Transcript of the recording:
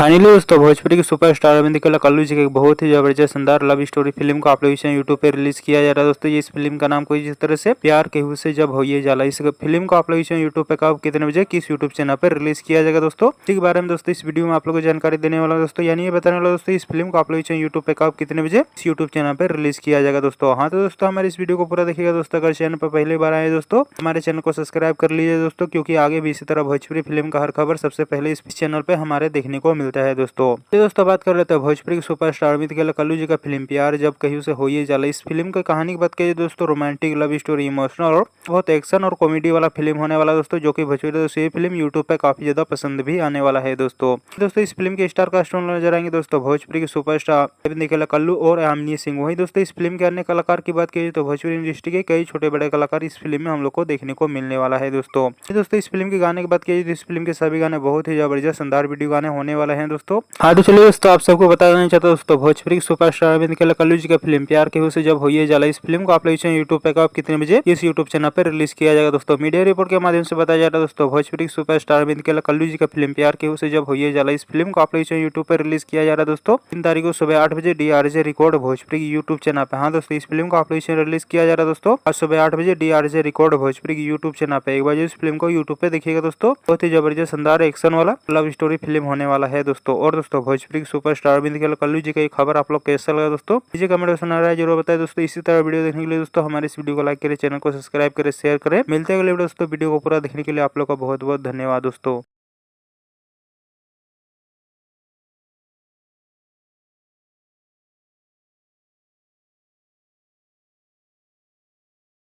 Finally दोस्तों भोजपुरी के superstar Arvind केला कल्लू जी की एक बहुत ही जबरदस्त शानदार लव स्टोरी फिल्म को आप लोग इसे यूट्यूब पे रिलीज किया जा रहा है दोस्तों। ये इस फिल्म का नाम कोई जिस तरह से प्यार केहू से जब होइए जाला। इस फिल्म को आप लोग इसे यूट्यूब पे कब कितने बजे किस यूट्यूब चैनल पर रिलीज किया जाएगा दोस्तों, इसी के बारे में दोस्तों इस वीडियो में आप लोग को जानकारी देने वाला दोस्तों, यानी ये बताने वाला दोस्तों इस फिल्म को आप लोग इसे यूट्यूब पे कब कितने बजे इस यूट्यूब चैनल पर रिलीज किया जाएगा दोस्तों। हाँ तो दोस्तों हमारे इस वीडियो को पूरा देखिएगा दोस्तों। अगर चैनल पर पहली बार आए दोस्तों हमारे चैनल को सब्सक्राइब कर लीजिए दोस्तों, क्योंकि आगे भी इसी तरह भोजपुरी फिल्म का हर खबर सबसे पहले इस चैनल पे हमारे देखने को मिलता है दोस्तों। दोस्तों बात कर लेते हैं भोजपुरी के सुपरस्टार अरविंद केला कल्लू जी का फिल्म प्यार जब कहीं से होइए जाला। इस फिल्म की कहानी की बात करिए दोस्तों, रोमांटिक लव स्टोरी, इमोशनल और बहुत एक्शन और कॉमेडी वाला फिल्म होने वाला दोस्तों, जो कि भोजपुरी दोस्तों ये फिल्म यूट्यूब पे काफी ज्यादा पसंद भी आने वाला है दोस्तों। इस फिल्म के स्टार कास्ट में नजर आएंगे दोस्तों भोजपुरी के सुपरस्टार अरविंद केला कल्लू और यामिनी सिंह। वही दोस्तों इस फिल्म के अन्य कलाकार की बात करिए तो भोजपुरी इंडस्ट्री के कई छोटे बड़े कलाकार इस फिल्म में हम लोग को देखने को मिलने वाला है दोस्तों। इस फिल्म के गाने की बात करिए तो इस फिल्म के सभी गाने बहुत ही जबरदस्त शानदार वीडियो गाने होने वाले हैं दोस्तों। हाँ तो चलिए दोस्तों आप सबको बता देना चाहता हूँ दोस्तों भोजपुरी के सुपरस्टार अरविंद केला कल्लू जी का फिल्म प्यार केहू से जब होइए जाला। इस फिल्म को आप लोग यूट्यूब पे कब कितने बजे इस यूट्यूब चैनल पर रिलीज किया जाएगा दोस्तों। मीडिया रिपोर्ट के माध्यम से बताया जा रहा है दोस्तों भोजपुरी के सुपरस्टार अरविंद केला कल्लू जी का फिल्म प्यार केहू से जब होइए जाला। इस फिल्म को आप लोग यूट्यूब पर रिलीज किया जा रहा है दोस्तों 3 तारीख को सुबह 8 बजे DRJ रिकॉर्ड भोजपुरी की यूट्यूब चैनल पे। हाँ दोस्तों इस फिल्म को आप लोग रिलीज किया जा रहा है दोस्तों आज सुबह 8 बजे DRJ रिकॉर्ड भोजपुरी की यूट्यूब चैनल पे। एक बार इस फिल्म को यूट्यूब पे देखिएगा दोस्तों, बहुत ही जबरदस्त शानदार एक्शन वाला लव स्टोरी फिल्म होने वाला है दोस्तों। और दोस्तों भोजपुरी के सुपरस्टार अरविंद केला कल्लू जी का खबर आप लोग कैसा लगा दोस्तों, नीचे कमेंट में सुना रहा है जरूर बताए दोस्तों। इसी तरह वीडियो देखने के लिए दोस्तों हमारे इस वीडियो को लाइक करें, चैनल को सब्सक्राइब करें, शेयर करें। मिलते हैं अगले दोस्तों वीडियो को पूरा देखने के लिए आप लोग का बहुत बहुत धन्यवाद दोस्तों।